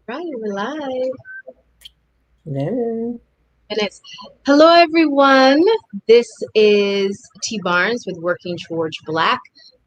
Right, we're live. Hello. And it's hello everyone. This is T Barnes with Working Towards Black.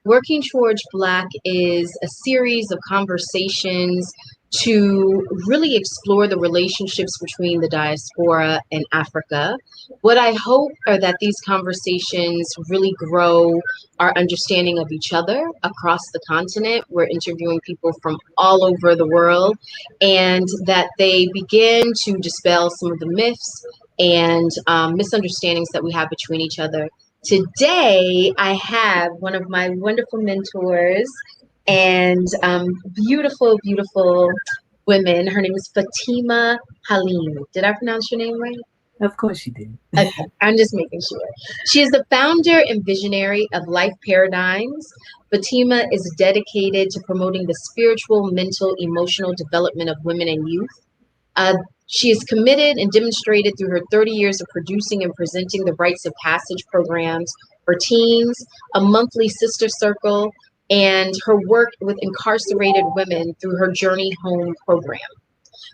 Working Towards Black is a series of conversations to really explore the relationships between the diaspora and Africa. What I hope are that these conversations really grow our understanding of each other across the continent. We're interviewing people from all over the world, and that they begin to dispel some of the myths and misunderstandings that we have between each other. Today, I have one of my wonderful mentors and beautiful, beautiful women. Her name is Fatima Halim. Did I pronounce your name right? Of course you did. Okay, I'm just making sure. She is the founder and visionary of Life Paradigms. Fatima is dedicated to promoting the spiritual, mental, emotional development of women and youth. Uh, she is committed and demonstrated through her 30 years of producing and presenting the rites of passage programs for teens, a monthly sister circle, and her work with incarcerated women through her Journey Home program.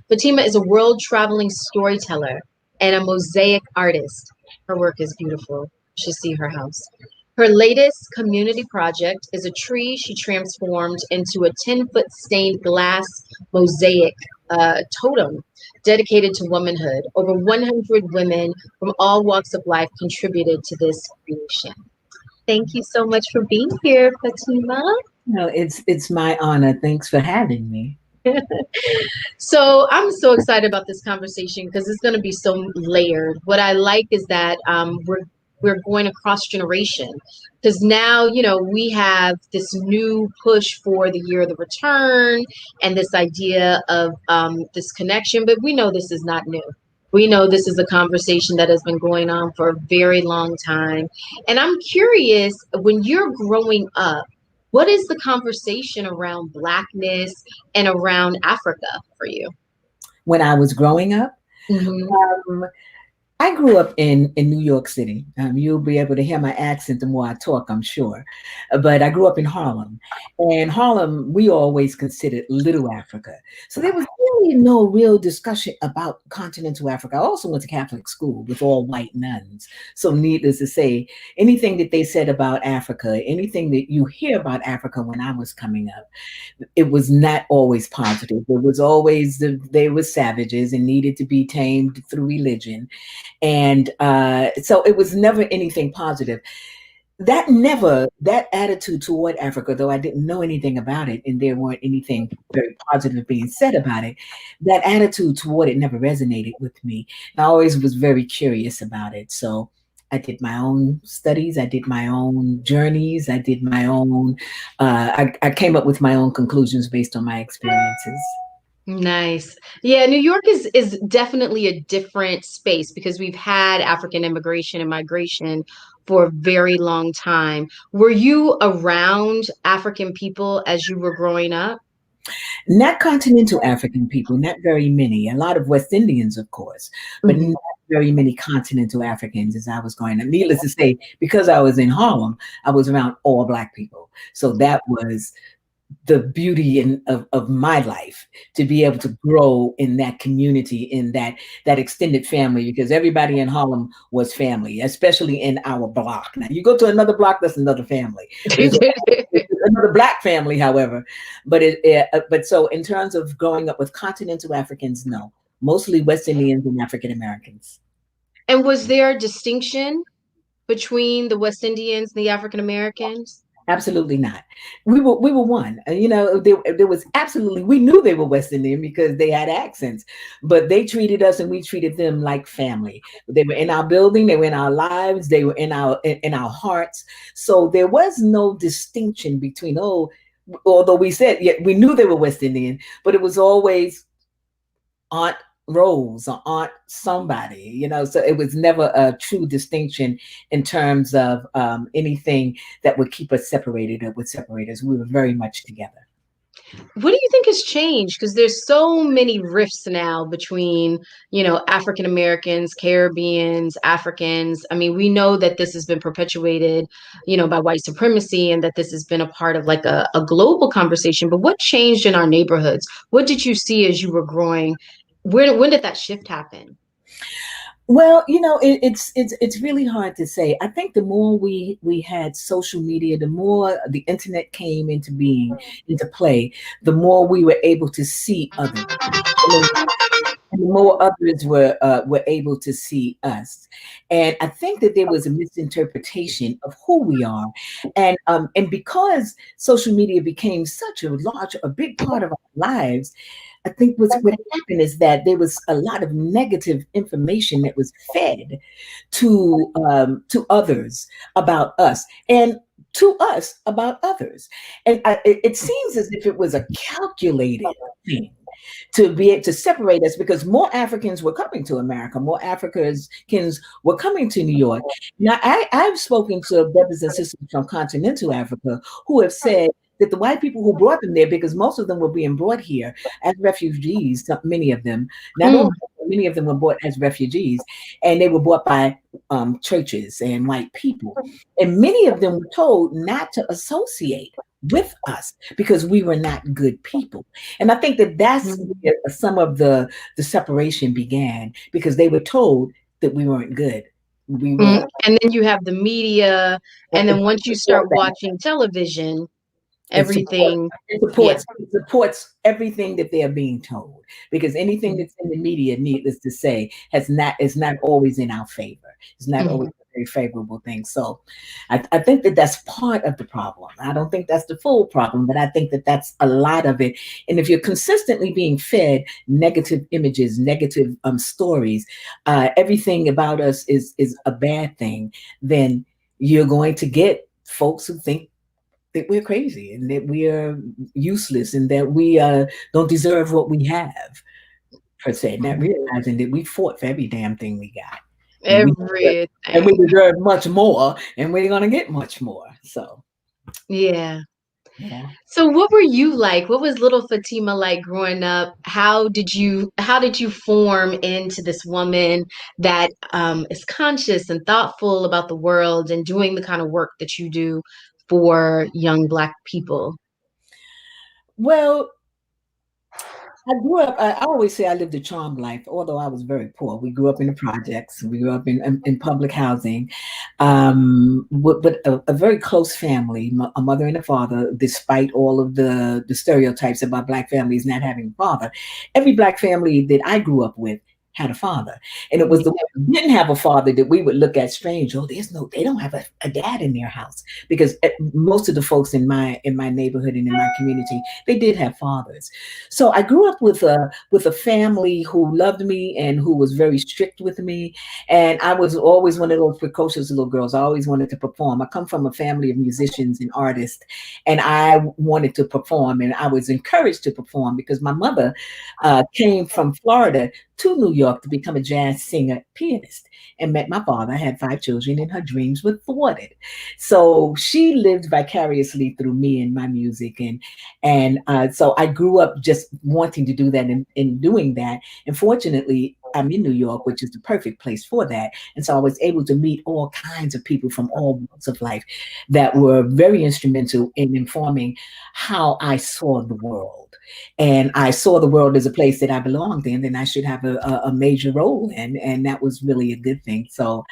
Fatima is a world traveling storyteller and a mosaic artist. Her work is beautiful. You should see her house. Her latest community project is a tree she transformed into a 10-foot stained glass mosaic totem dedicated to womanhood. Over 100 women from all walks of life contributed to this creation. Thank you so much for being here, Fatima. No, it's my honor. Thanks for having me. So I'm so excited about this conversation because it's going to be so layered. What I like is that we're going across generation because now we have this new push for the year of the return and this idea of this connection, but we know this is not new. We know this is a conversation that has been going on for a very long time. And I'm curious, when you're growing up, what is the conversation around Blackness and around Africa for you? When I was growing up, Hmm. um, I grew up in New York City. You'll be able to hear my accent the more I talk, I'm sure. But I grew up in Harlem. And Harlem, we always considered Little Africa. So there was really no real discussion about continental Africa. I also went to Catholic school with all white nuns. So needless to say, anything that they said about Africa, anything that you hear about Africa when I was coming up, it was not always positive. It was always they were savages and needed to be tamed through religion, and so it was never anything positive. That attitude toward Africa, though I didn't know anything about it, and there weren't anything very positive being said about it, that attitude toward it never resonated with me. I always was very curious about it, so I did my own studies, I did my own journeys, I did my own. I came up with my own conclusions based on my experiences. Nice. Yeah, New York is definitely a different space because we've had African immigration and migration for a very long time. Were you around African people as you were growing up? Not continental African people, not very many. A lot of West Indians, of course, but Mhm. not very many continental Africans as I was going up. Needless to say, because I was in Harlem, I was around all Black people. So that was the beauty of my life, to be able to grow in that community, in that extended family, because everybody in Harlem was family, especially in our block. Now you go to another block, that's another family, but it's another Black family, however. But so in terms of growing up with continental Africans, no, mostly West Indians and African Americans. And was there a distinction between the West Indians and the African Americans? Absolutely not. We were one. There was absolutely, we knew they were West Indian because they had accents, but they treated us and we treated them like family. They were in our building, they were in our lives, they were in our hearts. So there was no distinction between, although we said, yeah, we knew they were West Indian, but it was always Aunt Rose or Aunt somebody, so it was never a true distinction in terms of anything that would keep us separated or would separate us. We were very much together. What do you think has changed? Because there's so many rifts now between, African Americans, Caribbeans, Africans. I mean, we know that this has been perpetuated, by white supremacy and that this has been a part of like a global conversation. But what changed in our neighborhoods? What did you see as you were growing? When did that shift happen? Well, it's really hard to say. I think the more we had social media, the more the internet came into being, into play, the more we were able to see others. And the more others were able to see us. And I think that there was a misinterpretation of who we are. And because social media became such a big part of our lives, I think what happened is that there was a lot of negative information that was fed to others about us, and to us about others. And it seems as if it was a calculated thing to be able to separate us, because more Africans were coming to America, more Africans were coming to New York. Now, I've spoken to brothers and sisters from continental Africa who have said that the white people who brought them there, because most of them were being brought here as refugees, many of them, not all, Mm, many of them were brought as refugees, and they were brought by churches and white people. And many of them were told not to associate with us because we were not good people. And I think that that's mm, where some of the separation began, because they were told that we weren't good. We were, And then you have the media, and and then it once you support start that. watching television, It support everything, it yeah. supports everything that they are being told, because anything that's in the media, needless to say, is not always in our favor. It's not always Mhm. a very favorable thing. So I think that that's part of the problem. I don't think that's the full problem, but I think that that's a lot of it. And if you're consistently being fed negative images, negative stories, everything about us is a bad thing, then you're going to get folks who think that we're crazy and that we are useless and that we don't deserve what we have, per se, not realizing that we fought for every damn thing we got, and we Everything. deserve much more, and we're gonna get much more. So Yeah. yeah. So what were you like? What was little Fatima like growing up? How did you form into this woman that is conscious and thoughtful about the world and doing the kind of work that you do for young Black people? Well, I grew up, I always say I lived a charmed life, although I was very poor. We grew up in the projects. We grew up in public housing, with a very close family, a mother and a father, despite all of the stereotypes about Black families not having a father. Every Black family that I grew up with had a father. And it was the ones who didn't have a father that we would look at strange. Oh, they don't have a dad in their house. Because most of the folks in my neighborhood and in my community, they did have fathers. So I grew up with a family who loved me and who was very strict with me. And I was always one of those precocious little girls. I always wanted to perform. I come from a family of musicians and artists, and I wanted to perform, and I was encouraged to perform because my mother came from Florida to New York to become a jazz singer pianist, and met my father. I had 5 children, and her dreams were thwarted. So she lived vicariously through me and my music, and so I grew up just wanting to do that, and doing that. And fortunately, I'm in New York, which is the perfect place for that. And so I was able to meet all kinds of people from all walks of life that were very instrumental in informing how I saw the world. And I saw the world as a place that I belonged in, and I should have a major role in. And that was really a good thing. So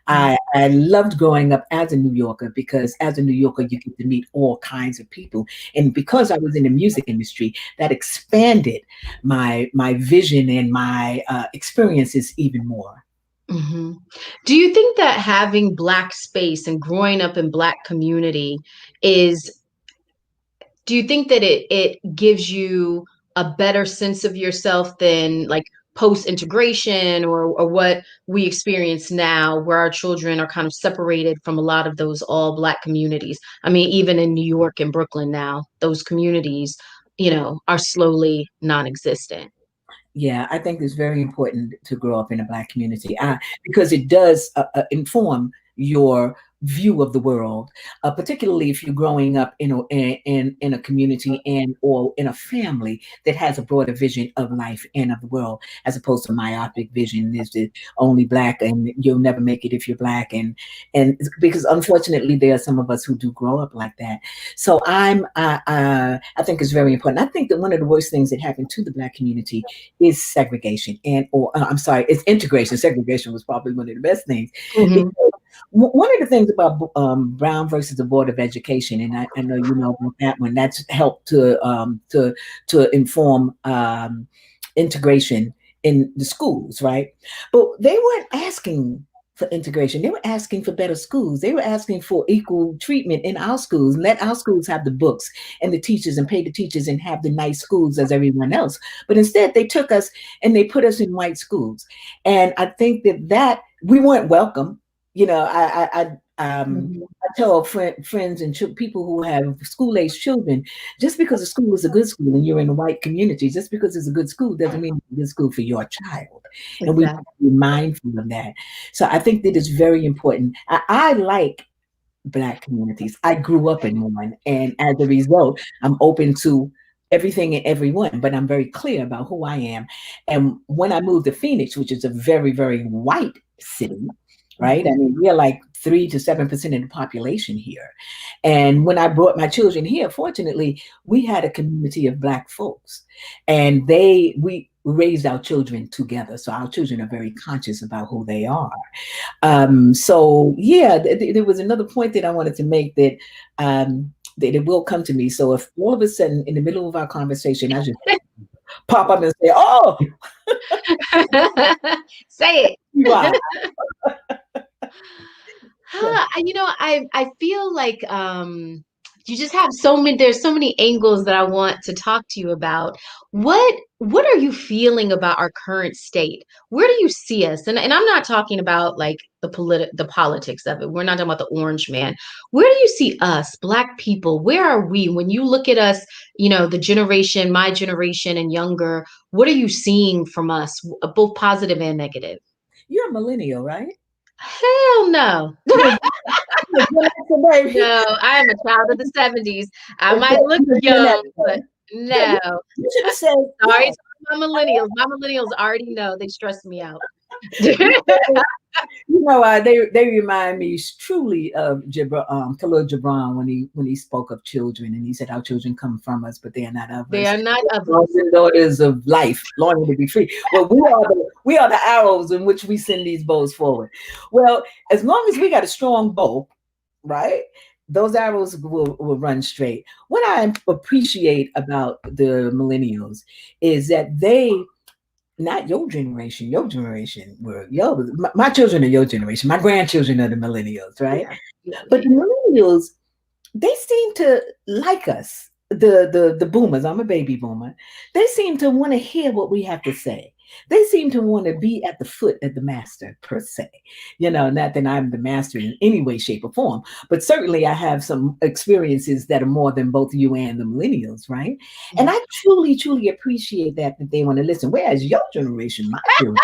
I loved growing up as a New Yorker, because as a New Yorker, you get to meet all kinds of people. And because I was in the music industry, that expanded my vision and my experiences even more. Hmm. Do you think that having Black space and growing up in Black community is, do you think that it gives you a better sense of yourself than like post integration or what we experience now, where our children are kind of separated from a lot of those all Black communities? I mean, even in New York and Brooklyn now, those communities, are slowly non-existent. Yeah, I think it's very important to grow up in a Black community, because it does inform your view of the world, particularly if you're growing up in a community and or in a family that has a broader vision of life and of the world, as opposed to myopic vision is that only black and you'll never make it if you're black, and because unfortunately there are some of us who do grow up like that. So I think it's very important. I think that one of the worst things that happened to the black community is segregation, and or I'm sorry, it's integration. Segregation was probably one of the best things, Hmm. because one of the things about Brown versus the Board of Education, and I know you know about that one, that's helped to inform integration in the schools, right? But they weren't asking for integration. They were asking for better schools. They were asking for equal treatment in our schools, and let our schools have the books and the teachers and pay the teachers and have the nice schools as everyone else. But instead, they took us and they put us in white schools. And I think that we weren't welcome. You know, Hmm. I tell friends and people who have school age children, just because a school is a good school and you're in a white community, just because it's a good school doesn't mean it's a good school for your child. And we have Exactly. to be mindful of that. So I think that is very important. I like black communities. I grew up in one, and as a result, I'm open to everything and everyone, but I'm very clear about who I am. And when I moved to Phoenix, which is a very, very white city, right? I Hmm. mean, we're like 3 to 7% of the population here. And when I brought my children here, fortunately, we had a community of black folks, and we raised our children together. So our children are very conscious about who they are. So yeah, there was another point that I wanted to make that it will come to me. So if all of a sudden in the middle of our conversation, I just pop up and say, "Oh, Say you are." it. Huh, I feel like you just have so many there's so many angles that I want to talk to you about. What are you feeling about our current state? Where do you see us? And I'm not talking about like the politics of it. We're not talking about the orange man. Where do you see us, Black people? Where are we when you look at us, the generation, my generation and younger, what are you seeing from us, both positive and negative? You're a millennial, right? Hell no. You're a Gen Xer, baby. No, I am a child of the 70s. I might Okay, look you're a Gen young, but Xer. Yeah, no. you should have said, Sorry yeah. to my millennials. My millennials already know they stress me out. They remind me truly of Khalil Gibran when he spoke of children, and he said, "Our children come from us, but they are not of They us. are not of Sons us. and daughters of life, longing to be free." Well, we are the arrows in which we send these bows forward. Well, as long as we got a strong bow, right? Those arrows will run straight. What I appreciate about the millennials is that they, not your generation were my children are your generation, my grandchildren are the millennials, right? Yeah, But the absolutely. millennials, they seem to like us, the boomers. I'm a baby boomer. They seem to want to hear what we have to say. They seem to want to be at the foot of the master, per se. Not that I'm the master in any way, shape, or form, but certainly I have some experiences that are more than both you and the millennials, right? And Mhm. I truly, truly appreciate that they want to listen. Whereas your generation, my children,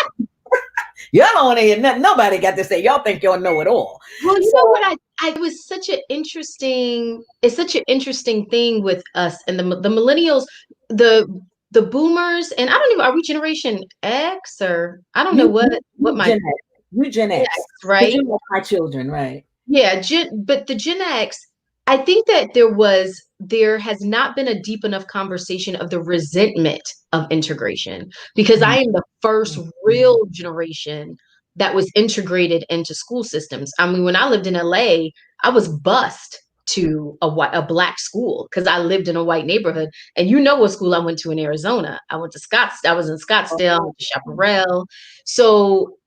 y'all don't want to hear nothing. Nobody got to say. Y'all think y'all know it all. Well, you know So what? I was such an interesting. It's such an interesting thing with us and the millennials, the the boomers, and I don't even. Are we Generation X or I don't know what you my Gen X, you Gen X, X, because right? you're like my children, right? Yeah, but the Gen X, I think that there has not been a deep enough conversation of the resentment of integration because I Mhm. am the first real generation that was integrated into school systems. I mean, when I lived in LA, I was bused to a black school because I lived in a white neighborhood. And you know what school I went to in Arizona? I went to Scottsdale. I was in Scottsdale, I went to Chaparral. So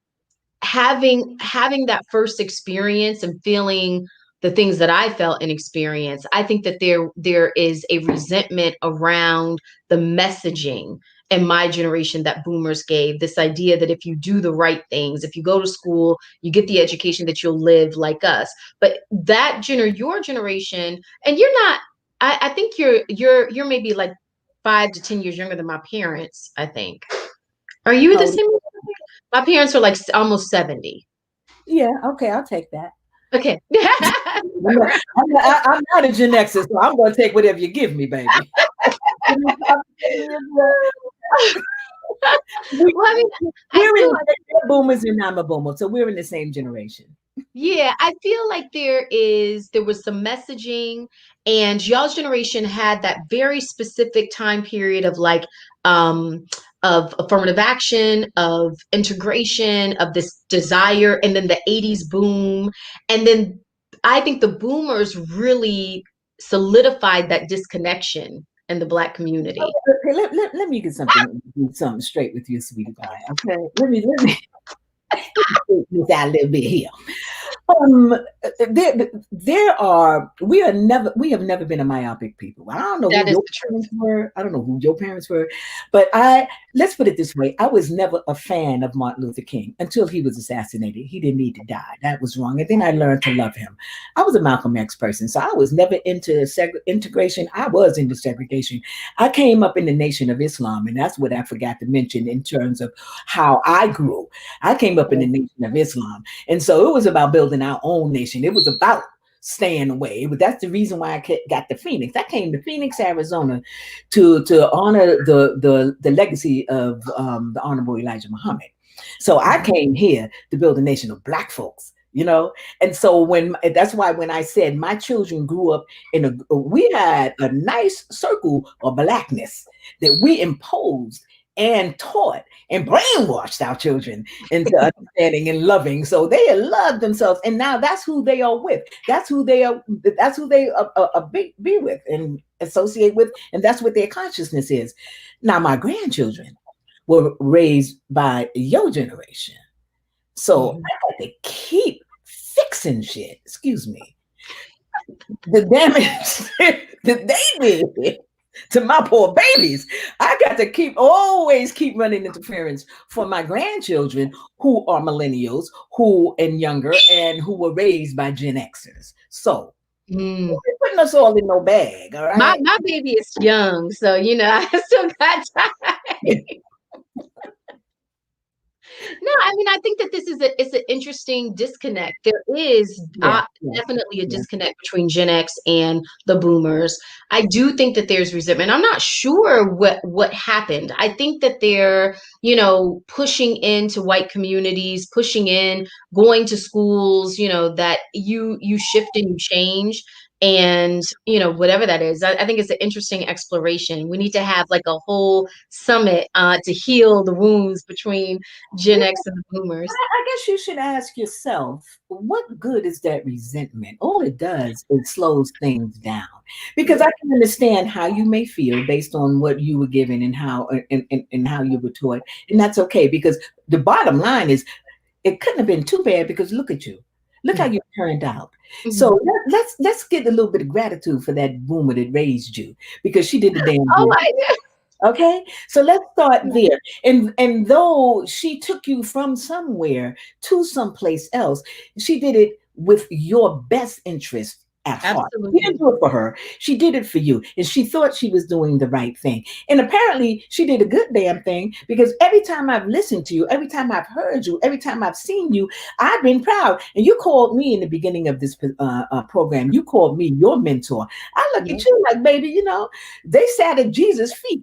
having that first experience and feeling the things that I felt and experienced, I think that there is a resentment around the messaging in my generation that boomers gave. This idea that if you do the right things, if you go to school, you get the education that you'll live like us. But your generation, and you're not. I think you're maybe like 5 to 10 years younger than my parents. I think. Are you the Oh, same? My parents are like almost 70. yeah, okay, I'll take that. Okay. I'm not a Gen Xer, so I'm going to take whatever you give me, baby. we, Well, I mean, I we're in feel the like, they're boomers and I'm a boomer, so we're in the same generation. yeah, I feel like there was some messaging, and y'all's generation had that very specific time period of like, um, of affirmative action, of integration, of this desire, and then the 80s boom. And then I think the boomers really solidified that disconnection in the Black community. Okay, let me get something straight with you, sweetie pie. Okay, let me this out a little bit here. Um, we have never been a myopic people. I don't know who That is your the truth. parents were. I don't know who your parents were, but let's put it this way. I was never a fan of Martin Luther King until he was assassinated. He didn't need to die. That was wrong. And then I learned to love him. I was a Malcolm X person, so I was never into integration. I was into segregation. I came up in the Nation of Islam, and that's what I forgot to mention in terms of how I grew. I came up in the Nation of Islam. And so it was about building our own nation. It was about staying away. But that's the reason why I got to Phoenix. I came to Phoenix, Arizona, to honor the legacy of the Honorable Elijah Muhammad. So I came here to build a nation of Black folks. And so that's why when I said my children grew up we had a nice circle of Blackness that we imposed and taught and brainwashed our children into understanding and loving. So they love themselves, and now that's who they are with. That's who they are. That's who they be with and associate with, and that's what their consciousness is. Now, my grandchildren were raised by your generation, so I had to keep fixing shit. Excuse me, the damage that they did to my poor babies. I got to always keep running interference for my grandchildren who are millennials, and younger, and who were raised by Gen Xers. So Mm. putting us all in no bag, all right? My baby is young, so I still got time. No, I mean, I think that it's an interesting disconnect. There is Yeah, yeah, definitely a yeah. disconnect between Gen X and the boomers. I do think that there's resentment. I'm not sure what happened. I think that they're, pushing into white communities, pushing in, going to schools, that you shift and you change. And whatever that is, I think it's an interesting exploration. We need to have like a whole summit to heal the wounds between Gen X and the boomers. I guess you should ask yourself, what good is that resentment? All it does is slows things down. Because I can understand how you may feel based on what you were given and how you were taught. And that's okay, because the bottom line is it couldn't have been too bad, because look at you. Look how you turned out. So let's get a little bit of gratitude for that boomer that raised you, because she did the damn Oh thing. my God. Okay, so let's start there. And though she took you from somewhere to someplace else, she did it with your best interest at heart. She didn't Absolutely. do it for her. She did it for you. And she thought she was doing the right thing. And apparently she did a good damn thing, because every time I've listened to you, every time I've heard you, every time I've seen you, I've been proud. And you called me in the beginning of this program, you called me your mentor. I look Yeah. at you like, baby, they sat at Jesus' feet.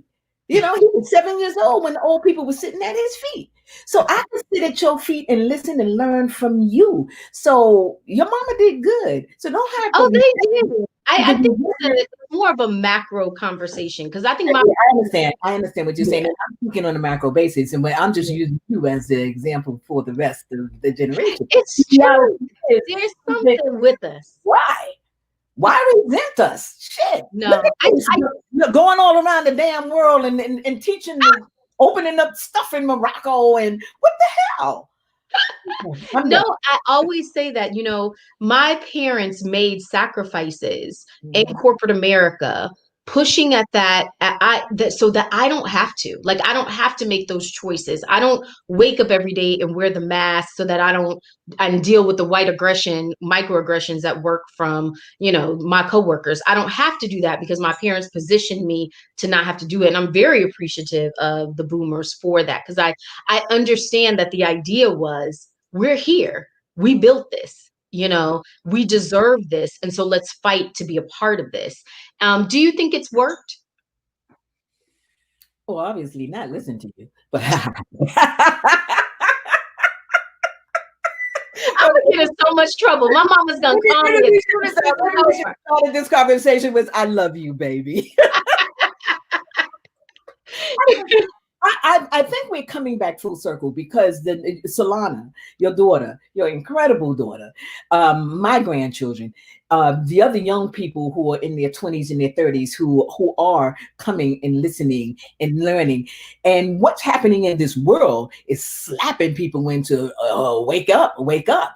He was 7 years old when the old people were sitting at his feet. So I can sit at your feet and listen and learn from you. So your mama did good. So don't have Oh, the they did. I think resentment. it's more of a macro conversation, because I think Yeah, my I understand. I understand what you're saying. yeah, And I'm speaking on a macro basis, and I'm just yeah. using you as the example for the rest of the generation. The It's reality true. is, There's is that something with us. why? Why resent us? Shit. Look No, at this. You're going all around the damn world and teaching, opening up stuff in Morocco, and what the hell? I'm no, done. I always say that, my parents made sacrifices in Mhm. corporate America, pushing at so that I don't have to. Like, I don't have to make those choices. I don't wake up every day and wear the mask so that I don't and deal with the white aggression, microaggressions that work from, my coworkers. I don't have to do that because my parents positioned me to not have to do it. And I'm very appreciative of the boomers for that, because I understand that the idea was, we're here. We built this. we deserve this. And so let's fight to be a part of this. Do you think it's worked? Well, obviously not listen to you, but I'm gonna get in so much trouble. My mama's gonna call me as soon as this is maybe we should over. have started this conversation with "I love you, baby." I think we're coming back full circle because the Solana, your daughter, your incredible daughter, my grandchildren, the other young people who are in their 20s and their 30s who are coming and listening and learning, and what's happening in this world is slapping people into wake up,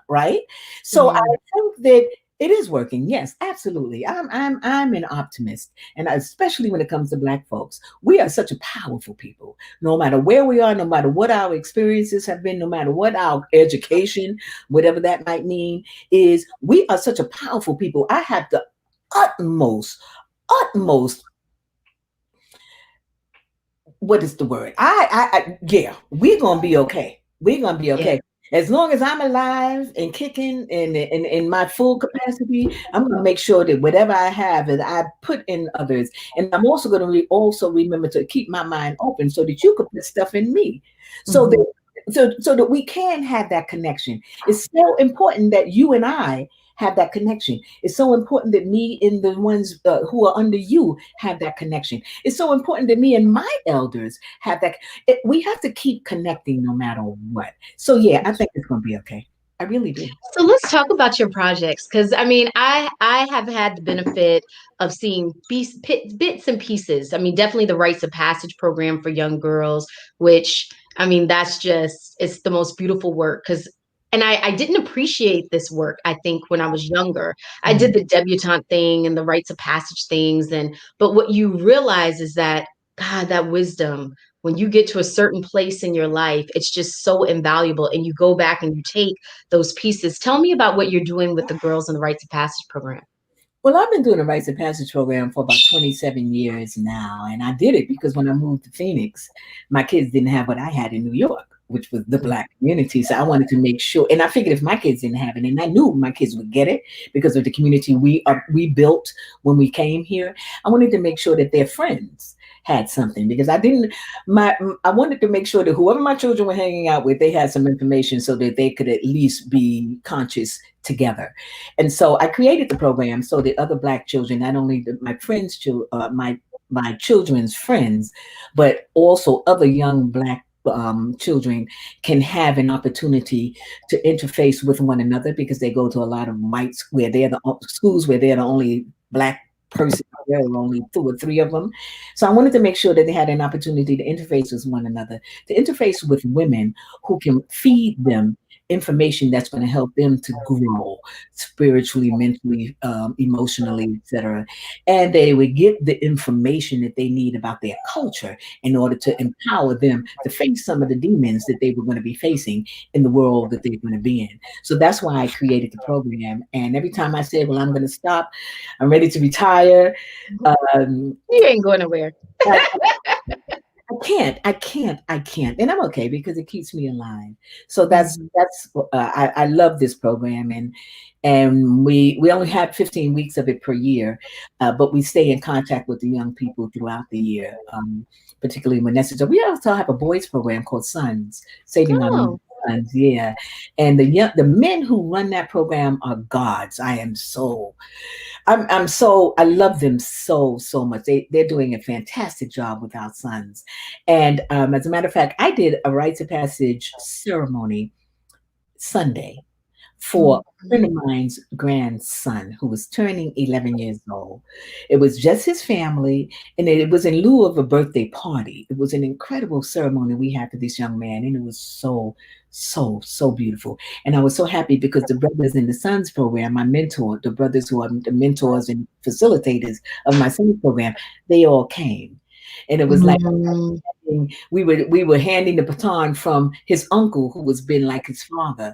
right? So I Mhm. think that it is working. Yes, absolutely. I'm an optimist, and especially when it comes to Black folks, we are such a powerful people. No matter where we are, no matter what our experiences have been, no matter what our education, whatever that might mean, is we are such a powerful people. I have the utmost, what is the word? Yeah, we're gonna be okay. We're gonna be Yeah. okay. As long as I'm alive and kicking and in my full capacity, I'm gonna make sure that whatever I have that I put in others, and I'm also gonna also remember to keep my mind open so that you could put stuff in me, so Mhm. that so that we can have that connection. It's so important that you and I have that connection. It's so important that me and the ones who are under you have that connection. It's so important that me and my elders have that. We have to keep connecting no matter what. So yeah, I think it's going to be okay. I really do. So let's talk about your projects, because I mean, I have had the benefit of seeing bits and pieces. I mean, definitely the rites of passage program for young girls, which I mean, that's just it's the most beautiful work. Because and I didn't appreciate this work, I think, when I was younger. I did Mhm. the debutante thing and the rites of passage things, and but what you realize is that God, that wisdom, when you get to a certain place in your life, it's just so invaluable. And you go back and you take those pieces. Tell me about what you're doing with the girls in the Rites of Passage program. Well, I've been doing the Rites of Passage program for about 27 years now, and I did it because when I moved to Phoenix, my kids didn't have what I had in New York, which was the Black community. So I wanted to make sure, and I figured if my kids didn't have it, and I knew my kids would get it because of the community we built when we came here. I wanted to make sure that their friends had something because I didn't my I wanted to make sure that whoever my children were hanging out with, they had some information so that they could at least be conscious together. And so I created the program so that other Black children, not only my friends, my children's friends, but also other young Black children can have an opportunity to interface with one another because they go to a lot of whites where they're the schools where they're the only Black person. There were only two or three of them. So I wanted to make sure that they had an opportunity to interface with one another, to interface with women who can feed them information that's going to help them to grow spiritually, mentally, emotionally, etc. And they would get the information that they need about their culture in order to empower them to face some of the demons that they were going to be facing in the world that they're going to be in. So that's why I created the program. And every time I said, well, I'm going to stop, I'm ready to retire. Um, You ain't going nowhere. I, I can't, and I'm okay because it keeps me alive. So Mhm. I love this program, and we only have 15 weeks of it per year, but we stay in contact with the young people throughout the year, particularly when necessary. We also have a boys program called Sons, Saving Our Oh. Sons, yeah, and the men who run that program are gods. I love them so much. They're doing a fantastic job with our sons. And as a matter of fact, I did a rites of passage ceremony Sunday for a friend Mhm. of mine's grandson who was turning 11 years old. It was just his family, and it was in lieu of a birthday party. It was an incredible ceremony we had for this young man, and it was so beautiful. And I was so happy because the brothers in the Sons program, my mentor, the brothers who are the mentors and facilitators of my Sons program, they all came. And it was like Mm. we were handing the baton from his uncle, who was been like his father,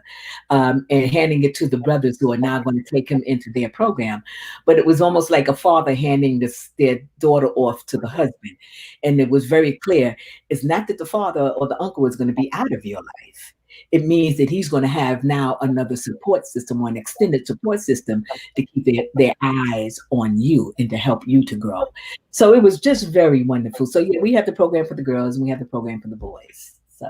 and handing it to the brothers who are now going to take him into their program. But it was almost like a father handing their daughter off to the husband, and it was very clear: it's not that the father or the uncle is going to be out of your life. it means that he's going to have now another support system or an extended support system to keep their eyes on you and to help you to grow. So it was just very wonderful. So yeah, we have the program for the girls and we have the program for the boys. So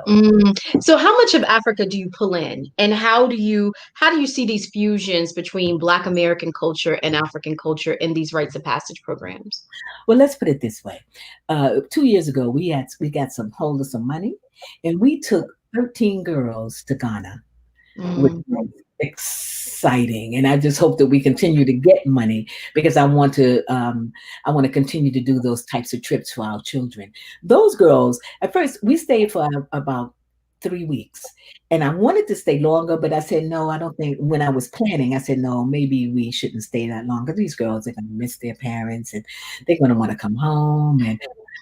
So how much of Africa do you pull in, and how do you see these fusions between Black American culture and African culture in these rites of passage programs? well, let's put it this way. 2 years ago, we got some hold of some money, and we took 13 girls to Ghana, which Mm, was exciting. And I just hope that we continue to get money because I want to continue to do those types of trips for our children. Those girls, at first, we stayed for about 3 weeks, and I wanted to stay longer, but I said no. I don't think when I was planning, I said no. Maybe we shouldn't stay that long because these girls are going to miss their parents and they're going to want to come home. And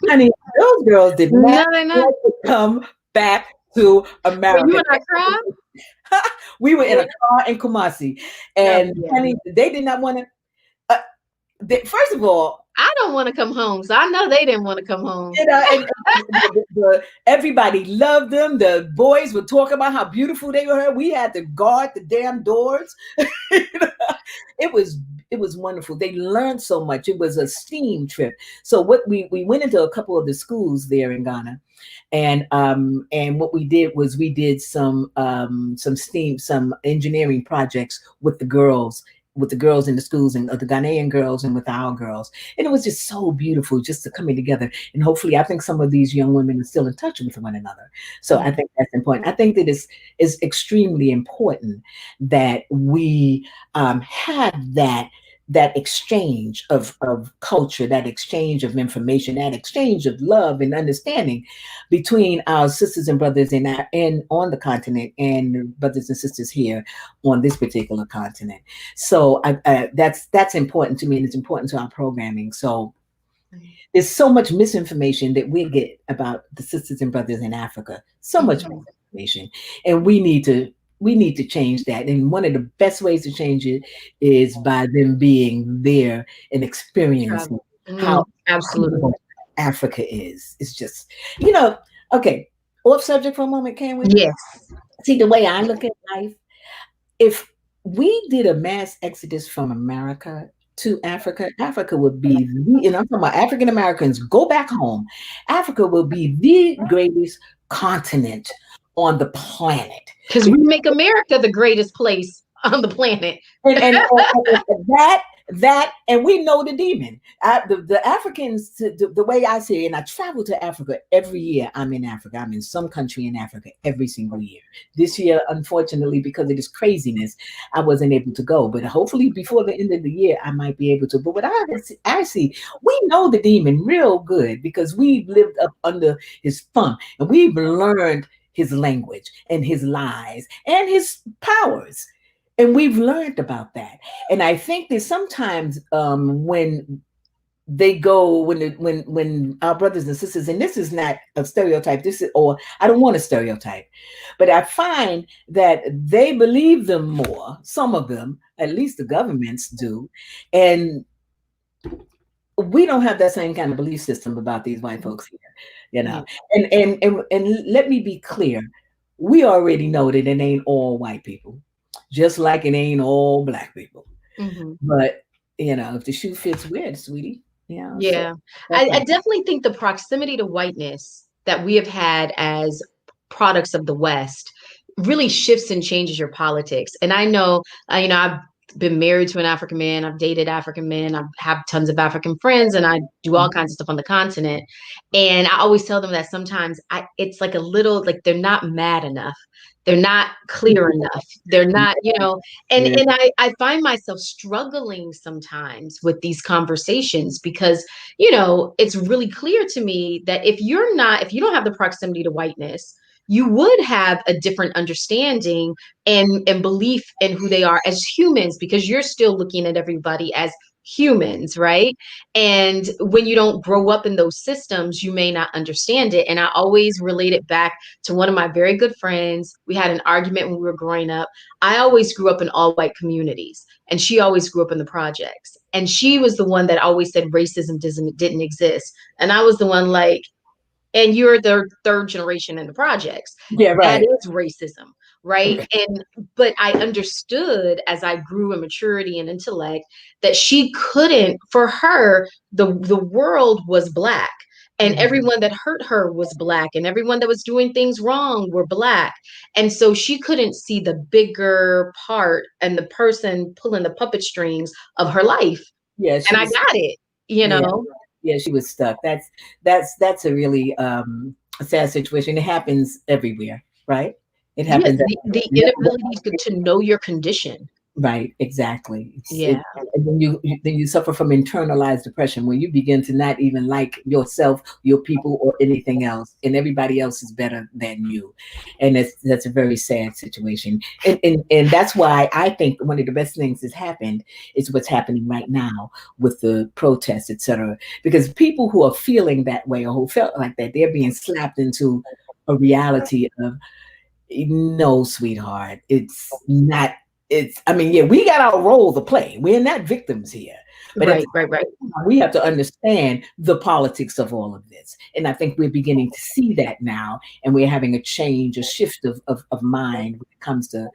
honey, those girls did not no, they're not. want to come back to Were you America. in our crowd? We were in a car in Kumasi, No, and yeah. honey, they did not want to. Uh, first of all, I don't want to come home, so I know they didn't want to come home. everybody loved them. The boys would talk about how beautiful they were. We had to guard the damn doors. it was it was wonderful. They learned so much. It was a STEAM trip. So what we went into a couple of the schools there in Ghana, and what we did was we did some STEAM, some engineering projects with the girls in the schools and the Ghanaian girls and with our girls. And it was just so beautiful just to coming together. And hopefully I think some of these young women are still in touch with one another. So I think that's important. I think that is extremely important that we have that exchange of culture, that exchange of information, that exchange of love and understanding between our sisters and brothers in on the continent and brothers and sisters here on this particular continent. So that's important to me, and it's important to our programming. So there's so much misinformation that we get about the sisters and brothers in Africa. So much Mhm. misinformation, and we need to change that. And one of the best ways to change it is by them being there and experiencing Travel. how Absolutely. beautiful Africa is. It's just, you know, okay, off subject for a moment, can we? Yes. See, the way I look at life, if we did a mass exodus from America to Africa, Africa would be and I'm talking about African Americans go back home. Africa will be the greatest continent on the planet. Because we make America the greatest place on the planet. And that and we know the demon. The Africans, the way I see it, and I travel to Africa every year. I'm in Africa. I'm in some country in Africa every single year. This year, unfortunately, because of this craziness, I wasn't able to go. But hopefully, before the end of the year, I might be able to. But what I see, we know the demon real good because we've lived up under his thumb and we've learned his language and his lies and his powers. And we've learned about that. And I think that sometimes when they go, when our brothers and sisters, and this is not a stereotype, this is, or I don't want a stereotype, but I find that they believe them more, some of them, at least the governments do. And we don't have that same kind of belief system about these white folks here, you Yeah. know. And let me be clear, we already know that it ain't all white people, just like it ain't all black people. Mhm. But if the shoe fits, wear it, sweetie. So Yeah. that's I my definitely think the proximity to whiteness that we have had as products of the West really shifts and changes your politics. And I know, I've been married to an African man, I've dated African men, I have tons of African friends, and I do all kinds of stuff on the continent. And I always tell them that sometimes it's like a little, like they're not mad enough. They're not clear enough. They're not, yeah. and I find myself struggling sometimes with these conversations because, it's really clear to me that if you don't have the proximity to whiteness, you would have a different understanding and belief in who they are as humans because you're still looking at everybody as humans, right? And when you don't grow up in those systems, you may not understand it. And I always relate it back to one of my very good friends. We had an argument when we were growing up. I always grew up in all white communities, and she always grew up in the projects. And she was the one that always said racism didn't exist. And I was the one like, and you're the third generation in the projects. Yeah, That right. is racism, right? Okay. And but I understood as I grew in maturity and intellect that she couldn't, for her, the world was black. And Mhm. everyone that hurt her was black, and everyone that was doing things wrong were black. And so she couldn't see the bigger part and the person pulling the puppet strings of her life. Yeah, she And I was. got it, you Yeah, know? yeah, she was stuck. That's a really sad situation. It happens everywhere, right? It Yes, happens the everywhere. inability to know your condition. Right, exactly. Yeah. And then then you suffer from internalized depression when you begin to not even like yourself, your people, or anything else, and everybody else is better than you, and that's a very sad situation. And that's why I think one of the best things that's happened is what's happening right now with the protests, etc. Because people who are feeling that way or who felt like that, they're being slapped into a reality of no, sweetheart, it's not. It's, I mean, yeah, we got our role to play. We're not victims here. But at the Right, right, right. same time, we have to understand the politics of all of this. And I think we're beginning to see that now. And we're having a change, a shift of mind when it comes to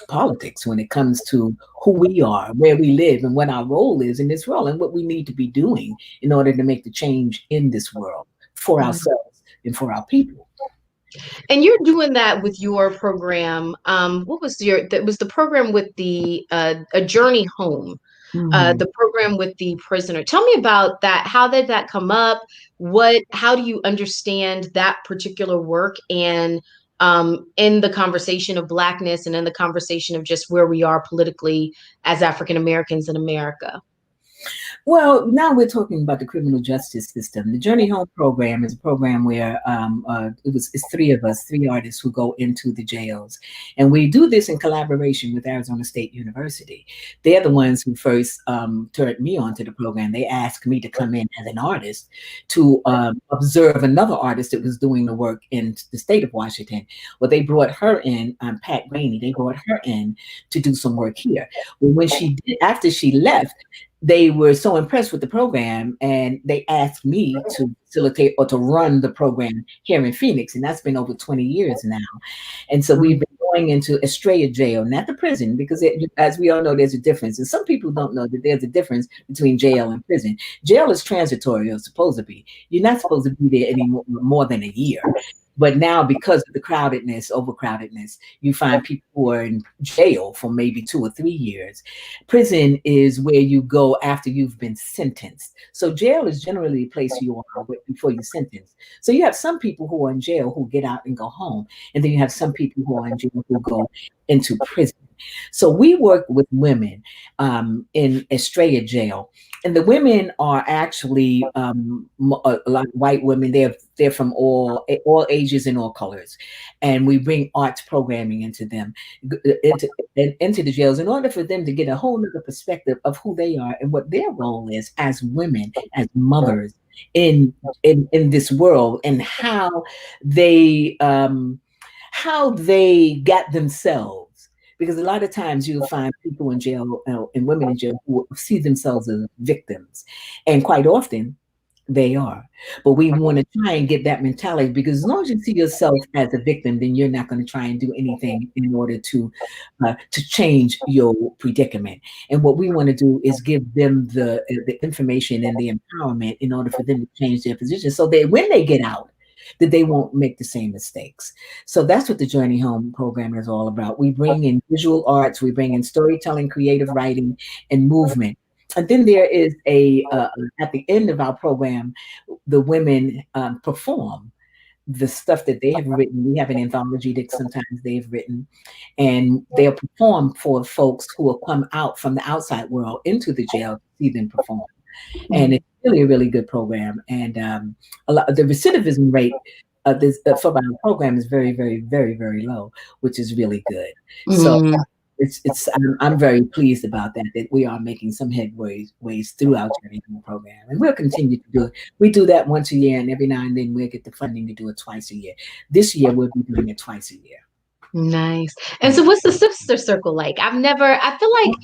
politics, when it comes to who we are, where we live, and what our role is in this world, and what we need to be doing in order to make the change in this world for Mhm. ourselves and for our people. And you're doing that with your program. What was that was the program with the A Journey Home, Mhm. the program with the prisoner. Tell me about that. How did that come up? How do you understand that particular work and in the conversation of Blackness and in the conversation of just where we are politically as African Americans in America? Well, now we're talking about the criminal justice system. The Journey Home program is a program where it's three of us, three artists who go into the jails, and we do this in collaboration with Arizona State University. They're the ones who first turned me on to the program. They asked me to come in as an artist to observe another artist that was doing the work in the state of Washington. Well, they brought her in, Pat Graney. They brought her in to do some work here. Well, when she did, after she left, they were so impressed with the program and they asked me to facilitate or to run the program here in Phoenix. And that's been over 20 years now. And so we've been going into Estrella jail, not the prison, because as we all know, there's a difference. And some people don't know that there's a difference between jail and prison. Jail is transitory, or supposed to be. You're not supposed to be there anymore more than a year. But now, because of the crowdedness, overcrowdedness, you find people who are in jail for maybe 2 or 3 years. Prison is where you go after you've been sentenced. So jail is generally a place you are before you're sentenced. So you have some people who are in jail who get out and go home, and then you have some people who are in jail who go into prison. So we work with women in Estrella jail, and the women are actually a lot of white women. They're from all ages and all colors, and we bring arts programming into them, into the jails in order for them to get a whole other perspective of who they are and what their role is as women, as mothers in this world, and they um, how they got themselves. Because a lot of times you'll find people in jail and women in jail who see themselves as victims. And quite often they are. But we want to try and get that mentality, because as long as you see yourself as a victim, then you're not going to try and do anything in order to change your predicament. And what we want to do is give them the information and the empowerment in order for them to change their position, so that when they get out, that they won't make the same mistakes. So that's what the Journey Home program is all about. We bring in visual arts, we bring in storytelling, creative writing, and movement. And then there is at the end of our program, the women perform the stuff that they have written. We have an anthology that sometimes they've written, and they'll perform for folks who will come out from the outside world into the jail to see them perform. And Mhm. it's really a really good program. And the recidivism rate for our program is very, very, very, very low, which is really good. So Mhm. I'm very pleased about that we are making some ways through our training program, and we'll continue to do it. We do that once a year, and every now and then we'll get the funding to do it twice a year. This year we'll be doing it twice a year. Nice. And so what's the sister circle like? I feel like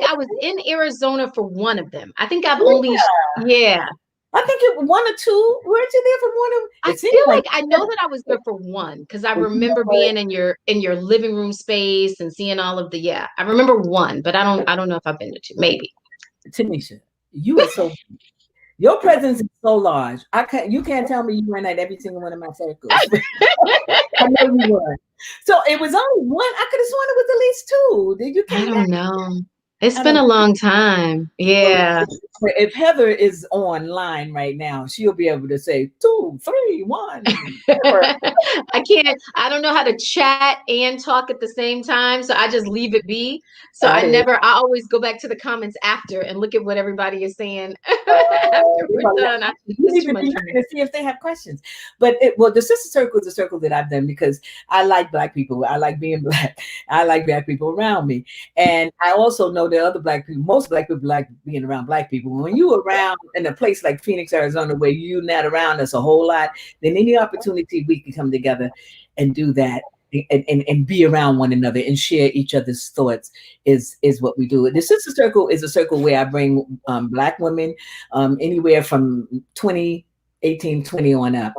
I was in Arizona for one of them. I think I've only yeah. I think it was 1 or 2. Weren't you there for one of? I It seems feel like like I know that I was there for one because I you know remember what, being in your living room space and seeing all of the yeah. I remember one, but I don't know if I've been to two. Maybe. Tanisha, you are so your presence is so large. You can't tell me you were at every single one of my circles. I know you were. So it was only one. I could have sworn it was at least two. Did you I count that? don't know. It's I been don't a know. long time. Well, Yeah. if Heather is online right now, she'll be able to say 2, 3, 1. I don't know how to chat and talk at the same time. So I just leave it be. So Got it. I always go back to the comments after and look at what everybody is saying after You we're know, done. you It's need too to much be for looking me. to see if they have questions. But the sister circle is a circle that I've done because I like black people. I like being black. I like black people around me, and I also know that other black people, most black people like being around black people. When you around in a place like Phoenix, Arizona, where you're not around us a whole lot, then any opportunity we can come together and do that. And be around one another and share each other's thoughts is what we do. The sister circle is a circle where I bring black women anywhere from 20, 18, 20 on up,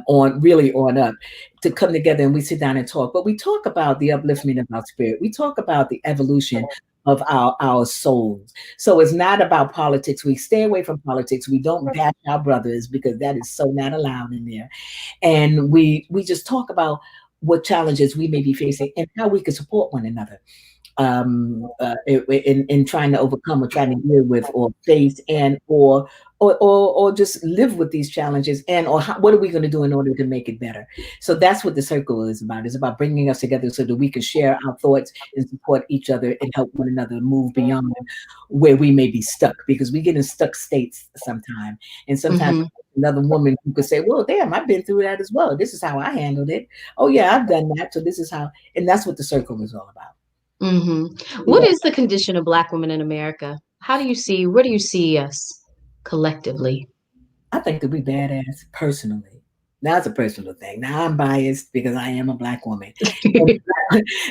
on really on up, to come together and we sit down and talk. But we talk about the upliftment of our spirit. We talk about the evolution of our souls. So it's not about politics. We stay away from politics. We don't bash our brothers because that is so not allowed in there. And we just talk about what challenges we may be facing and how we can support one another in trying to overcome or trying to deal with or face and or just live with these challenges and or what are we going to do in order to make it better. So that's what the circle is about. It's about bringing us together so that we can share our thoughts and support each other and help one another move beyond where we may be stuck, because we get in stuck states sometimes, and sometimes Hmm. another woman who could say, well, damn, I've been through that as well, this is how I handled it. Oh yeah, I've done that, so this is how. And that's what the circle is all about. Hmm. What Yeah, is the condition of Black women in America? Where do you see us collectively? I think that we badass personally. That's a personal thing. Now I'm biased because I am a black woman, and,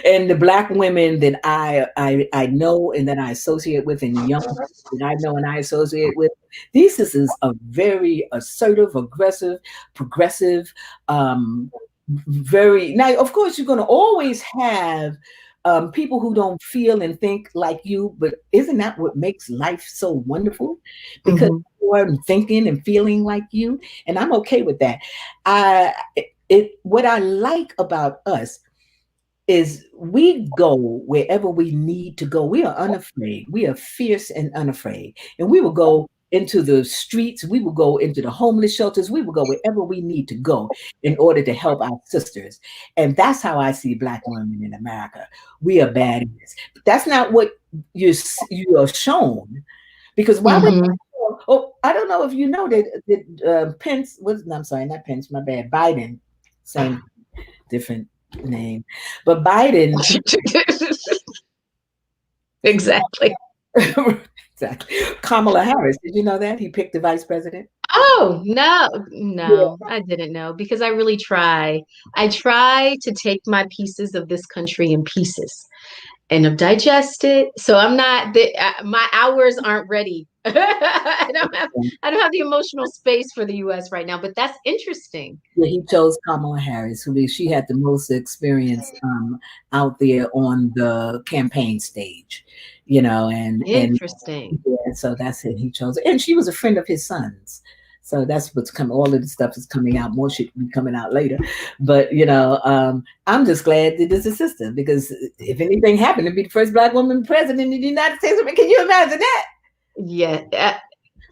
and the black women that I know and that I associate with, and the young that I know and I associate with, these sisters are very assertive, aggressive, progressive, very now. Of course, you're going to always have people who don't feel and think like you, but isn't that what makes life so wonderful? Because Hmm. you are thinking and feeling like you, and I'm okay with that. I it what I like about us is we go wherever we need to go. We are unafraid. We are fierce and unafraid. And we will go into the streets. We will go into the homeless shelters. We will go wherever we need to go in order to help our sisters. And that's how I see black women in America. We are badass. But that's not what you are shown. Because why would Hmm. oh, I don't know if you know that Pence was, no, I'm sorry, not Pence, my bad. Biden, same different name. But Biden, Exactly. exactly. Kamala Harris, did you know that? He picked the vice president. Oh, no, Yeah. no, I didn't know because I really try. I try to take my pieces of this country in pieces and digest it. So I'm not my hours aren't ready. I don't have the emotional space for the US right now, but that's interesting. Yeah, he chose Kamala Harris, who she had the most experience out there on the campaign stage, and Interesting. yeah, so that's it. He chose, and she was a friend of his son's. So that's what's coming. All of the stuff is coming out. More shit will be coming out later. But I'm just glad that this is a sister, because if anything happened to be the first black woman president in the United States, can you imagine that? Yeah,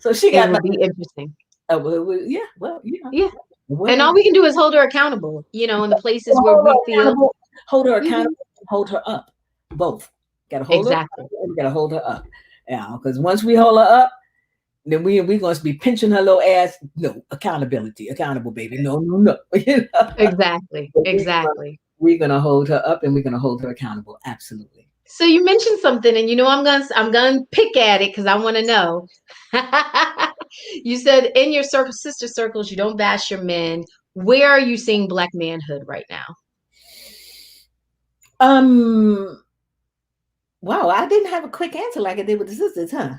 So she it got my. would be interesting. Yeah. Well, Yeah. And all whatever. we can do is hold her accountable, in the places where we feel. Hold her Mhm. accountable, hold her up. Both. Gotta hold her Exactly. accountable and we gotta hold her up. Yeah, because once we hold her up, then we gonna be pinching her little ass. No, accountability, accountable, baby. No, no, no. Exactly. But Exactly. we're gonna hold her up and we're gonna hold her accountable. Absolutely. So you mentioned something, and I'm gonna pick at it because I want to know. You said in your sister circles, you don't bash your men. Where are you seeing black manhood right now? Um Wow, I didn't have a quick answer like I did with the sisters, huh?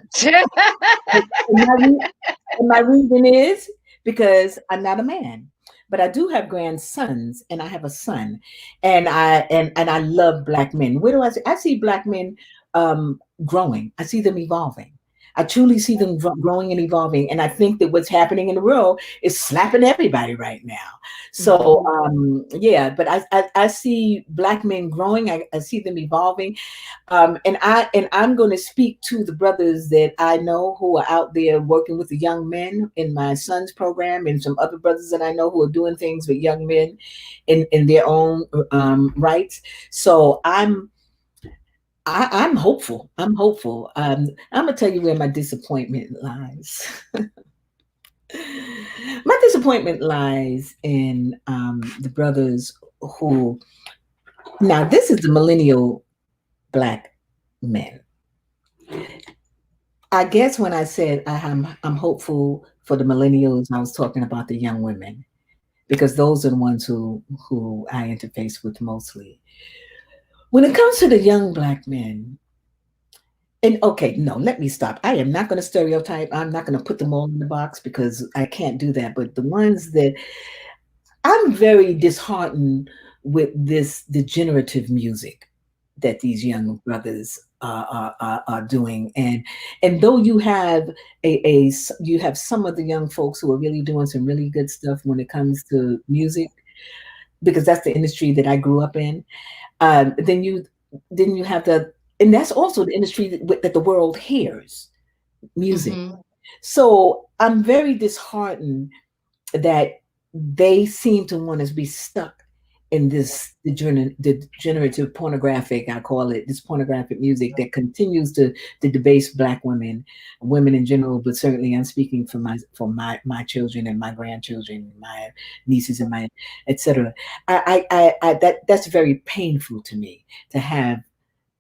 And my reason is because I'm not a man, but I do have grandsons, and I have a son, and I love black men. Where do I see? I see black men growing. I see them evolving. I truly see them growing and evolving, and I think that what's happening in the world is slapping everybody right now. So Mhm. yeah, but I see black men growing. I see them evolving, I'm going to speak to the brothers that I know who are out there working with the young men in my son's program, and some other brothers that I know who are doing things with young men in their own rights. So I'm hopeful. I'm hopeful. I'm gonna tell you where my disappointment lies. My disappointment lies in the brothers who, now this is the millennial black men. I guess when I said I'm hopeful for the millennials, I was talking about the young women, because those are the ones who I interface with mostly. When it comes to the young black men, and okay, no, let me stop. I am not going to stereotype. I'm not going to put them all in the box because I can't do that. But the ones that I'm very disheartened with, this degenerative music that these young brothers are doing, and though you have you have some of the young folks who are really doing some really good stuff when it comes to music, because that's the industry that I grew up in. Then you have the, and that's also the industry that the world hears music. Mhm. So I'm very disheartened that they seem to want to be stuck in this degenerative pornographic, I call it, this pornographic music that continues to debase black women, women in general, but certainly I'm speaking for my children and my grandchildren, my nieces and my etc. That's very painful to me to have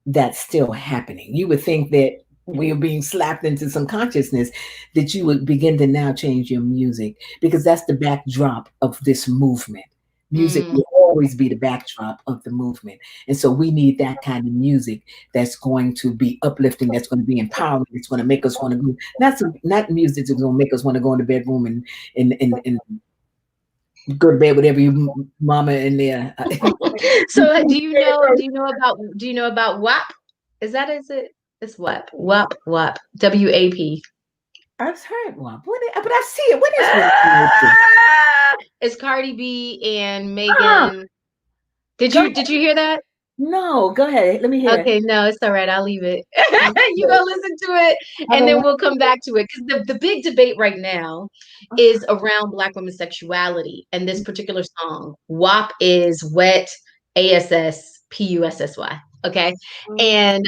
that's still happening. You would think that we are being slapped into some consciousness, that you would begin to now change your music, because that's the backdrop of this movement. Music Mm. will always be the backdrop of the movement. And so we need that kind of music that's going to be uplifting, that's going to be empowering, it's going to make us want to go, not music that's going to make us want to go in the bedroom and go to bed with every mama in there. So do you know about WAP? Is it? It's WAP. WAP WAP. WAP. I've heard one, but I see it. What is what? Ah! It's Cardi B and Ah, Megan. Did go you ahead. hear that? No, go ahead. Let me hear. Okay, no, it's all right. I'll leave it. You Okay. go listen to it, I and don't then want we'll come back to it. Because the big debate right now is around Black women's sexuality, and this particular song, WAP, is wet, ASSPUSSY. Okay, and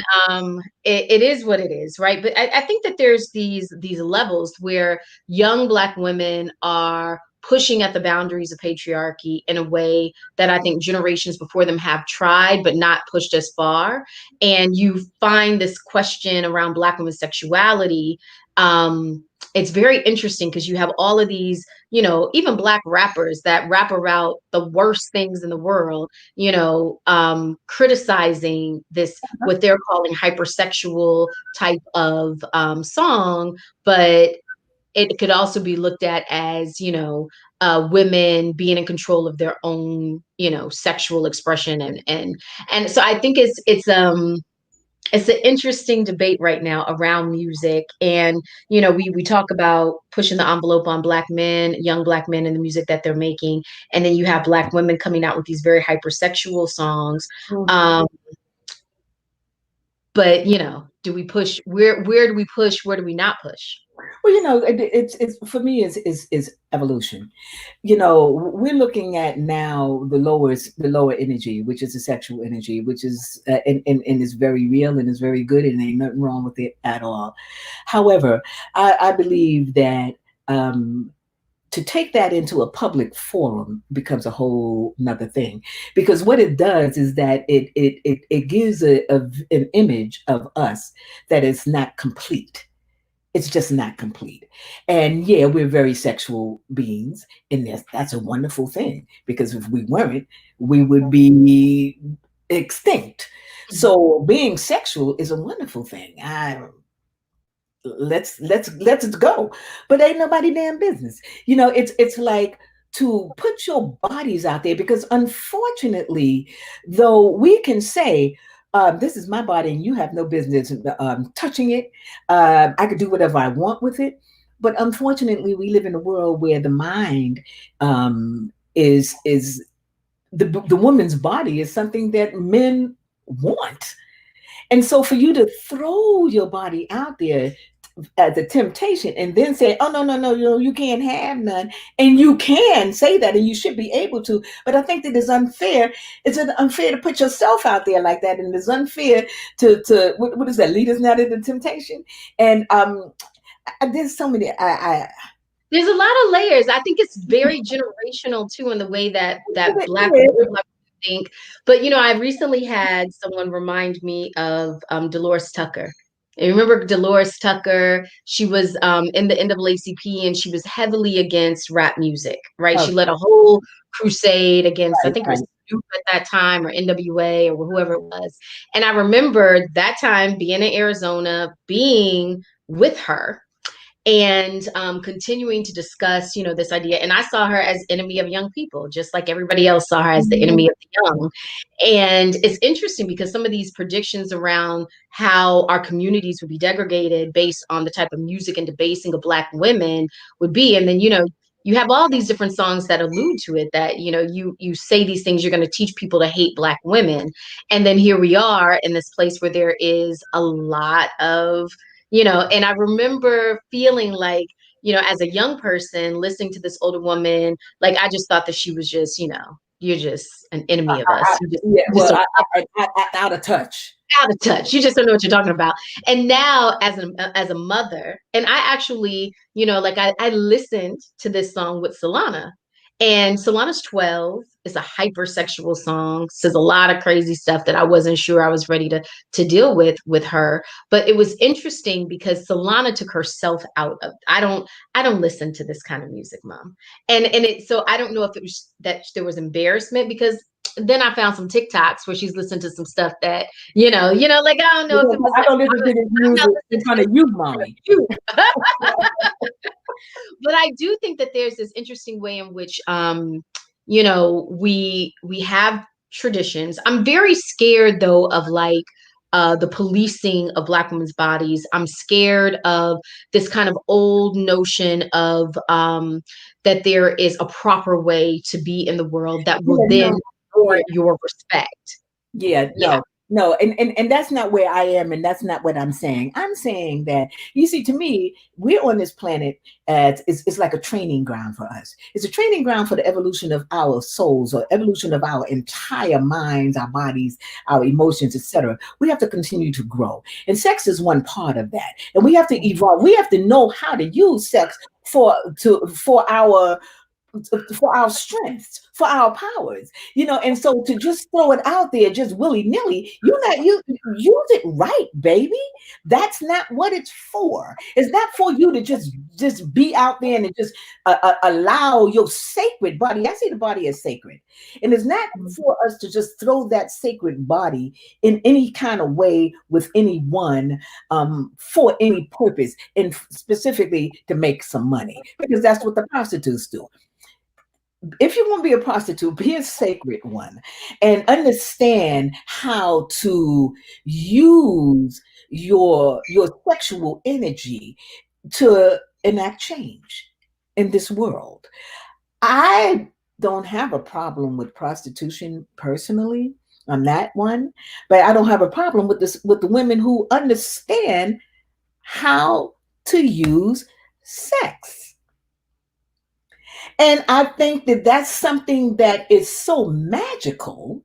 it is what it is, right? But I think that there's these levels where young Black women are pushing at the boundaries of patriarchy in a way that I think generations before them have tried but not pushed as far. And you find this question around Black women's sexuality. It's very interesting because you have all of these, even Black rappers that rap about the worst things in the world, criticizing this, what they're calling hypersexual type of song. But it could also be looked at as, women being in control of their own, sexual expression, and so I think it's an interesting debate right now around music. And we talk about pushing the envelope on Black men, young Black men, and the music that they're making, and then you have Black women coming out with these very hypersexual songs. to. um but do we push, where do we push, where do we not push? Well, it's for me is evolution. We're looking at now the lower energy, which is the sexual energy, which is and is very real and is very good, and ain't nothing wrong with it at all. However, I believe that um, to take that into a public forum becomes a whole nother thing, because what it does is that it gives an image of us that is not complete. It's just not complete. And yeah, we're very sexual beings, and that's a wonderful thing, because if we weren't, we would be extinct. Mhm. So being sexual is a wonderful thing. Let's go, but ain't nobody damn business. It's like to put your bodies out there, because unfortunately, though we can say, this is my body and you have no business touching it. I could do whatever I want with it. But unfortunately, we live in a world where the mind is the woman's body is something that men want. And so for you to throw your body out there as a temptation and then say, oh, no, no, no, you can't have none. And you can say that and you should be able to. But I think that it's unfair. It's unfair to put yourself out there like that. And it's unfair to what is that? Lead us not into temptation. And there's so many. There's a lot of layers. I think it's very generational too in the way that Black older Black people think. But I recently had someone remind me of Dolores Tucker. And remember Dolores Tucker? She was in the NAACP and she was heavily against rap music, right? She Oh, led a whole crusade against, I right, think it right. was Snoop at that time or NWA or whoever it was. And I remember that time being in Arizona, being with her and continuing to discuss, this idea. And I saw her as enemy of young people, just like everybody else saw her as the Mhm. enemy of the young. And it's interesting because some of these predictions around how our communities would be degraded based on the type of music and debasing of Black women would be. And then, you have all these different songs that allude to it, that, you say these things, you're going to teach people to hate Black women. And then here we are in this place where there is a lot of and I remember feeling like, as a young person listening to this older woman, like I just thought that she was just, you're just an enemy of us. Yeah, You just well, don't out of touch. out of touch. You just don't know what you're talking about. And now as a mother, and I actually, like I listened to this song with Solana. And Solana's 12 is a hypersexual song, says a lot of crazy stuff that I wasn't sure I was ready to deal with her. But it was interesting because Solana took herself out of I don't listen to this kind of music, mom. And it so I don't know if it was that there was embarrassment, because then I found some TikToks where she's listened to some stuff that like I don't know if it was I like don't listen to this I'm not music in listening to front this of you, in front of mommy. you. But I do think that there's this interesting way in which we have traditions. I'm very scared though of like the policing of Black women's bodies. I'm scared of this kind of old notion of that there is a proper way to be in the world that will Yeah, then no, yeah. warrant your respect. Yeah, Yeah. no, and that's not where I am, and that's not what I'm saying. I'm saying that, you see, to me, we're on this planet as it's like a training ground for us. It's a training ground for the evolution of our souls, or evolution of our entire minds, our bodies, our emotions, etc. We have to continue to grow, and sex is one part of that. And we have to evolve. We have to know how to use sex for our strengths, for our powers, and so to just throw it out there just willy-nilly, you use it right, baby. That's not what it's for. It's not for you to just be out there and just allow your sacred body. I see the body as sacred, and it's not for us to just throw that sacred body in any kind of way with anyone, for any purpose, and specifically to make some money, because that's what the prostitutes do. If you want to be a prostitute, be a sacred one, and understand how to use your sexual energy to enact change in this world. I don't have a problem with prostitution personally. I'm not one, but I don't have a problem with this with the women who understand how to use sex. And I think that that's something that is so magical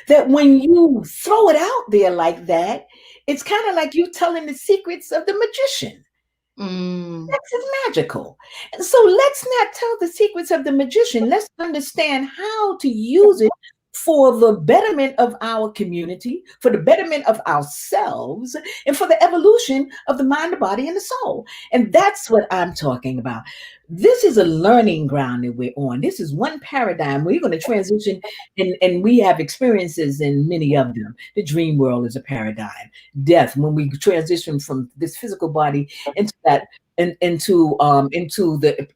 that when you throw it out there like that, it's kind of like you telling the secrets of the magician. Mm. Sex is magical. And so let's not tell the secrets of the magician. Let's understand how to use it for the betterment of our community, for the betterment of ourselves, and for the evolution of the mind, the body, and the soul. And that's what I'm talking about. This is a learning ground that we're on. This is one paradigm. We're going to transition, and we have experiences in many of them. The dream world is a paradigm. Death, when we transition from this physical body into that into the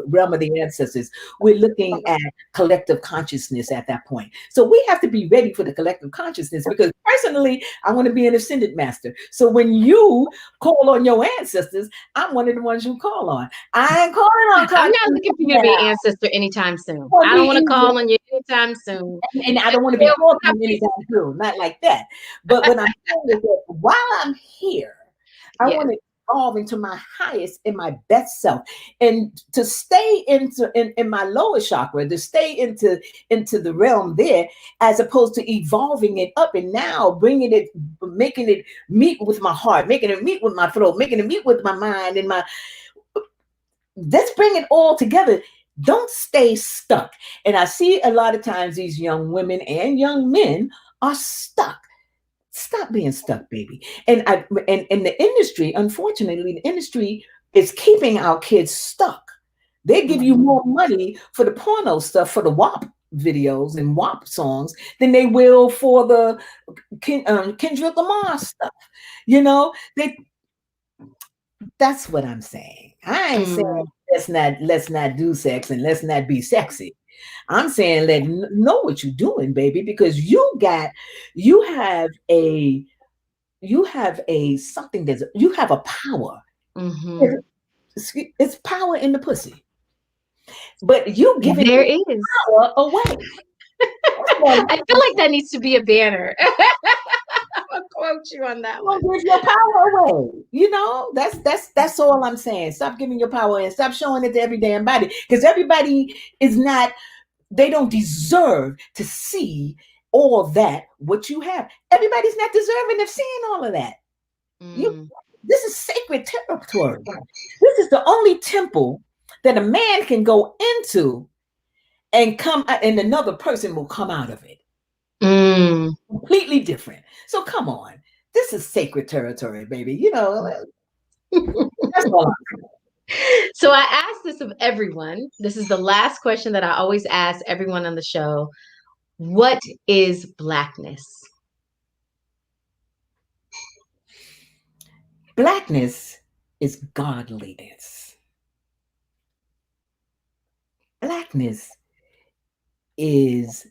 realm of the ancestors, we're looking at collective consciousness at that point. So we have to be ready for the collective consciousness, because personally, I want to be an ascended master. So when you call on your ancestors, I'm one of the ones you call on. I ain't calling on I'm consciousness not looking for you to be an now. ancestor anytime soon. For I don't want to me call on either. you anytime soon. And I don't want to be called on anytime soon, not like that. But what I'm saying is that while I'm here, I Yes. want to evolve into my highest and my best self, and to stay in my lower chakra, to stay into the realm there, as opposed to evolving it up and now bringing it, making it meet with my heart, making it meet with my throat, making it meet with my mind and my. Let's bring it all together. Don't stay stuck. And I see a lot of times these young women and young men are stuck. Stop being stuck, baby. And the industry, unfortunately, the industry is keeping our kids stuck. They give you more money for the porno stuff, for the WAP videos and WAP songs, than they will for the Kendrick Lamar stuff. You know, that's what I'm saying. I ain't saying Mm. let's not do sex and let's not be sexy. I'm saying know what you're doing, baby, because you have a something you have a power. Mm-hmm. It's power in the pussy, but you giving There your is. power away. I feel like that needs to be a banner. I'll quote you on that one. Don't give your power away. You know, that's all I'm saying. Stop giving your power and stop showing it to every damn body, because everybody is not. They don't deserve to see all that what you have. Everybody's not deserving of seeing all of that. You, Mm. this is sacred territory. This is the only temple that a man can go into and come out, and another person will come out of it Mm. completely different. So come on, this is sacred territory, baby. You know, that's all. So I asked this of everyone. This is the last question that I always ask everyone on the show. What is Blackness? Blackness is godliness. Blackness is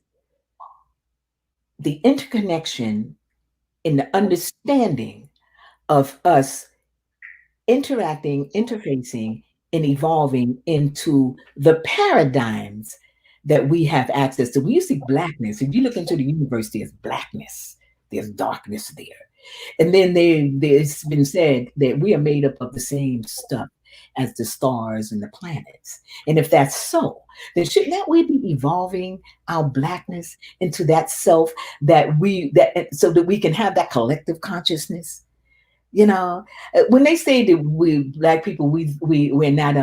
the interconnection in the understanding of us interacting, interfacing, and evolving into the paradigms that we have access to. When you see blackness, if you look into the universe, there's blackness, there's darkness there. And then there's been said that we are made up of the same stuff as the stars and the planets. And if that's so, then shouldn't that we be evolving our blackness into that self so that we can have that collective consciousness? You know, when they say that we black people, we're not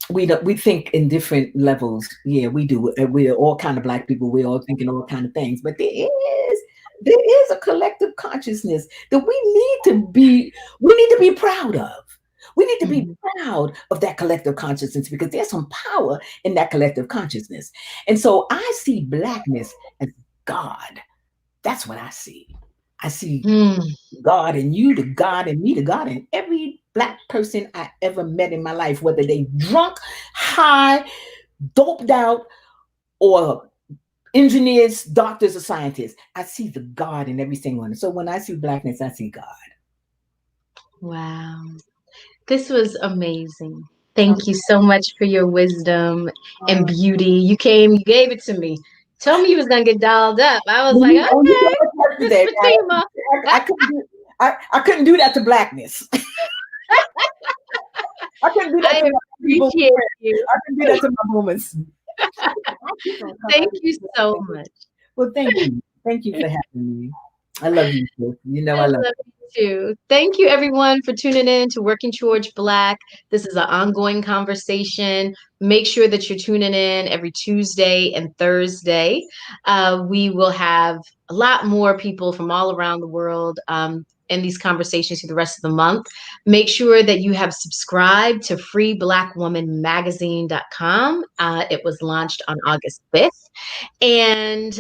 we don't, we think in different levels. Yeah, we do. We're all kind of black people. We're all thinking all kind of things. But there is a collective consciousness that we need to be proud of. We need to be Mhm. proud of that collective consciousness, because there's some power in that collective consciousness. And so I see blackness as God. That's what I see. I see Hmm. God in you, the God in me, the God in every black person I ever met in my life, whether they drunk, high, doped out, or engineers, doctors, or scientists. I see the God in every single one. So when I see blackness, I see God. Wow. This was amazing. Thank you so much for your wisdom and beauty. You came, you gave it to me. Told me you was gonna get dolled up. I was like, You okay, know, Miss yesterday, Fatima. I couldn't do that to blackness. I couldn't do that I to my people. appreciate you. I couldn't do that to my moments. Thank you so much. Well, thank you. Thank you for having me. I love you, sis. You know I I love love you. too. Thank you, everyone, for tuning in to Working Towards Black. This is an ongoing conversation. Make sure that you're tuning in every Tuesday and Thursday. We will have a lot more people from all around the world in these conversations through the rest of the month. Make sure that you have subscribed to freeblackwomanmagazine.com. It was launched on August 5th. And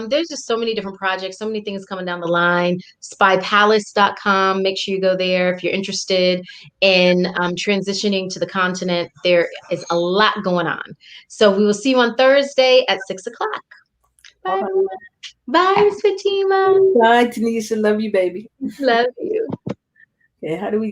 there's just so many different projects, so many things coming down the line. Spypalace.com. Make sure you go there if you're interested in transitioning to the continent. There is a lot going on. So we will see you on Thursday at 6 o'clock. All Bye, everyone. right. Bye, Miss Fatima. Bye, Tanisha. Love you, baby. Love you. Okay, how do we get